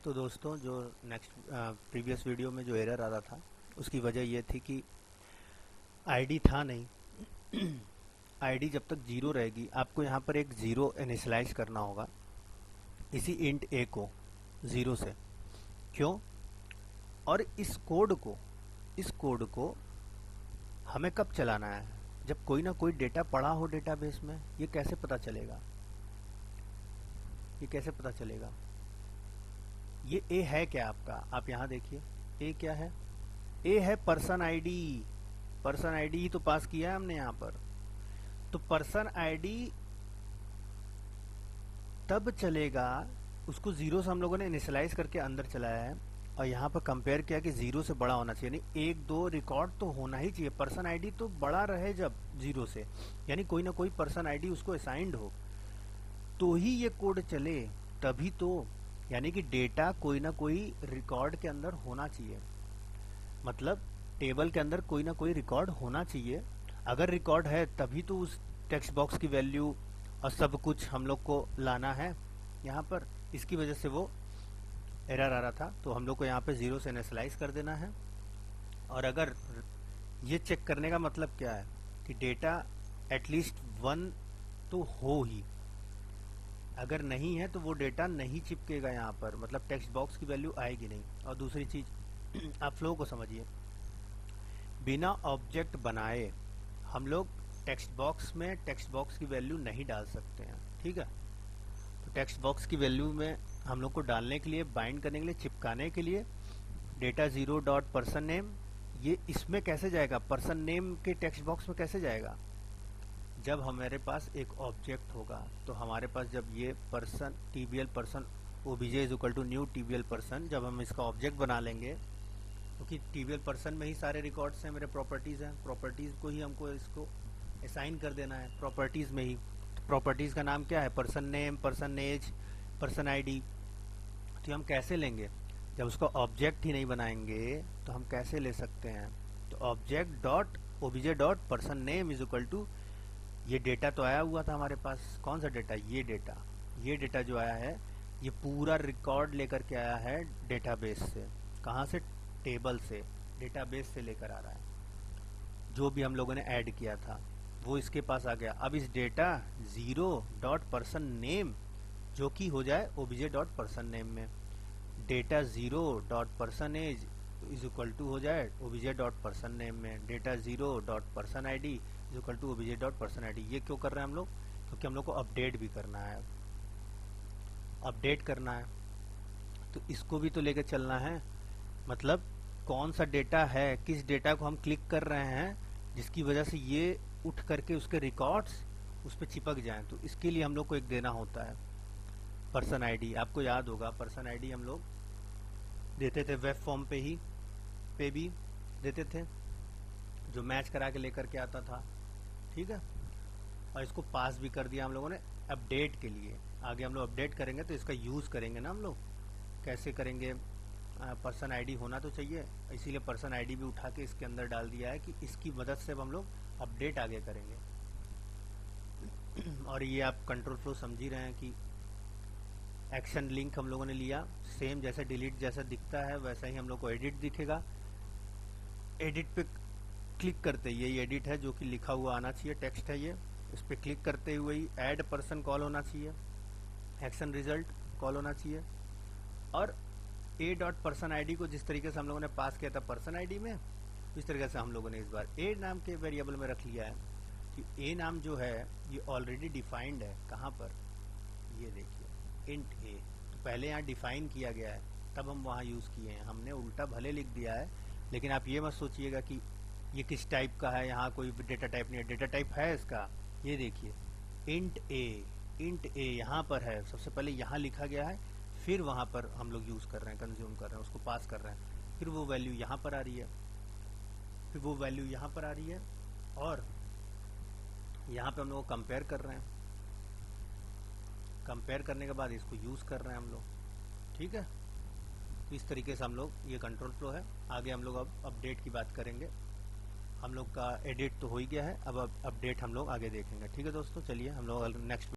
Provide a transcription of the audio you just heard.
तो दोस्तों जो नेक्स्ट प्रीवियस वीडियो में जो एरर आ रहा था उसकी वजह ये थी कि आईडी था नहीं। आईडी जब तक जीरो रहेगी आपको यहाँ पर एक जीरो इनिशियलाइज करना होगा इसी इंट ए को जीरो से। क्यों? और इस कोड को हमें कब चलाना है? जब कोई ना कोई डेटा पड़ा हो डेटाबेस में। ये कैसे पता चलेगा? ये कैसे पता चलेगा? ये ए है क्या आपका? आप यहाँ देखिए, ए क्या है? ए है पर्सन आईडी। पर्सन आईडी ही तो पास किया है हमने यहाँ पर। तो पर्सन आईडी तब चलेगा, उसको जीरो से हम लोगों ने इनिशियलाइज करके अंदर चलाया है और यहाँ पर कंपेयर किया कि जीरो से बड़ा होना चाहिए, यानी एक दो रिकॉर्ड तो होना ही चाहिए। पर्सन आईडी तो बड़ा रहे जब जीरो से, यानी कोई ना कोई पर्सन आईडी उसको असाइंड हो तो ही ये कोड चले, तभी तो। यानी कि डेटा कोई ना कोई रिकॉर्ड के अंदर होना चाहिए, मतलब टेबल के अंदर कोई ना कोई रिकॉर्ड होना चाहिए। अगर रिकॉर्ड है तभी तो उस टेक्स्ट बॉक्स की वैल्यू और सब कुछ हम लोग को लाना है यहाँ पर। इसकी वजह से वो एरर आ रहा था, तो हम लोग को यहाँ पे जीरो से इनिशियलाइज कर देना है। और अगर ये चेक करने का मतलब क्या है कि डेटा एटलीस्ट 1 तो हो ही, अगर नहीं है तो वो डेटा नहीं चिपकेगा यहाँ पर, मतलब टेक्स्ट बॉक्स की वैल्यू आएगी नहीं। और दूसरी चीज आप फ्लो को समझिए, बिना ऑब्जेक्ट बनाए हम लोग टेक्स्ट बॉक्स में टेक्स्ट बॉक्स की वैल्यू नहीं डाल सकते हैं, ठीक है? तो टेक्स्ट बॉक्स की वैल्यू में हम लोग को डालने के लिए, बाइंड करने के लिए, चिपकाने के लिए data zero dot person name, ये इसमें कैसे जाएगा? पर्सन नेम के टेक्स्ट बॉक्स में कैसे जाएगा? जब हमारे पास एक ऑब्जेक्ट होगा, तो हमारे पास जब ये person TBL person OBJ is equal to new TBL person, जब हम इसका ऑब्जेक्ट बना लेंगे, क्योंकि टीबीएल पर्सन में ही सारे रिकॉर्ड्स हैं, मेरे प्रॉपर्टीज हैं, प्रॉपर्टीज को ही हमको इसको असाइन कर देना है प्रॉपर्टीज में ही। तो प्रॉपर्टीज का नाम क्या है? Person name, person age, person ID. तो हम कैसे लेंगे? जब उसका ऑब्जेक्ट ही नहीं बनाएंगे तो हम कैसे ले सकते हैं? तो object dot OBJ dot person name is equal to, ये डेटा तो आया हुआ था हमारे पास। कौन सा डेटा? ये डेटा जो आया है, ये पूरा रिकॉर्ड लेकर के आया है डेटाबेस से। कहाँ से? टेबल से, डेटाबेस से लेकर आ रहा है। जो भी हम लोगों ने ऐड किया था वो इसके पास आ गया। अब इस data zero dot person name, जो कि हो जाए ओबीजे डॉट पर्सन नेम में, data zero dot person age is equal to हो जाए ओबीजे डॉट पर्सन नेम में, data zero dot person ID is equal to OBJ dot person ID. ये क्यों कर रहे हैं हम लोग? क्योंकि हम लोग को अपडेट भी करना है, अपडेट करना है, तो इसको भी तो लेकर चलना है। मतलब कौन सा डेटा है, किस डेटा को हम क्लिक कर रहे हैं जिसकी वजह से ये उठ करके उसके रिकॉर्ड्स उस पर चिपक जाएं, तो इसके लिए हम लोग को एक देना होता है पर्सन आईडी। आपको याद होगा पर्सन आईडी हम लोग देते थे वेब फॉर्म पे भी देते थे, जो मैच करा के लेकर के आता था, ठीक है? और इसको पास भी कर दिया हम लोगों ने अपडेट के लिए। आगे हम लोग अपडेट करेंगे तो इसका यूज करेंगे ना हम लोग। कैसे करेंगे? पर्सन आईडी होना तो चाहिए, इसीलिए पर्सन आईडी भी उठा के इसके अंदर डाल दिया है कि इसकी मदद से हम लोग अपडेट आगे करेंगे। और ये आप कंट्रोल फ्लो समझ ही रहे हैं कि एक्शन लिंक हम लोगों ने लिया, सेम जैसे डिलीट जैसा दिखता है वैसा ही हम लोग को एडिट दिखेगा। एडिट पे क्लिक करते ही, यही एडिट है जो कि लिखा हुआ आना चाहिए, टेक्स्ट है ये। इस पर क्लिक करते हुए ही ऐड पर्सन कॉल होना चाहिए, एक्शन रिजल्ट कॉल होना चाहिए। और ए डॉट पर्सन आईडी को जिस तरीके से हम लोगों ने पास किया था पर्सन आईडी में, इस तरीके से हम लोगों ने इस बार ए नाम के वेरिएबल में रख लिया है कि ए नाम जो है ये ऑलरेडी डिफाइंड है। कहाँ पर? ये देखिए इंट ए, तो पहले यहाँ डिफाइन किया गया है तब हम वहाँ यूज किए हैं। हमने उल्टा भले लिख दिया है, लेकिन आप ये मत सोचिएगा कि ये किस टाइप का है, यहाँ कोई डेटा टाइप नहीं है। डेटा टाइप है इसका, ये देखिए इंट ए यहाँ पर है। सबसे पहले यहाँ लिखा गया है, फिर वहाँ पर हम लोग यूज कर रहे हैं, कंज्यूम कर रहे हैं, उसको पास कर रहे हैं, फिर वो वैल्यू यहाँ पर आ रही है, फिर वो वैल्यू यहाँ पर आ रही है, और यहाँ पे हम लोग कंपेयर कर रहे हैं। कंपेयर करने के बाद इसको यूज कर रहे हैं हम लोग, ठीक है? तो इस तरीके से हम लोग, ये कंट्रोल फ्लो है। आगे हम लोग अब अपडेट की बात करेंगे। हम लोग का एडिट तो हो ही गया है, अब अपडेट हम लोग आगे देखेंगे, ठीक है दोस्तों? चलिए हम लोग नेक्स्ट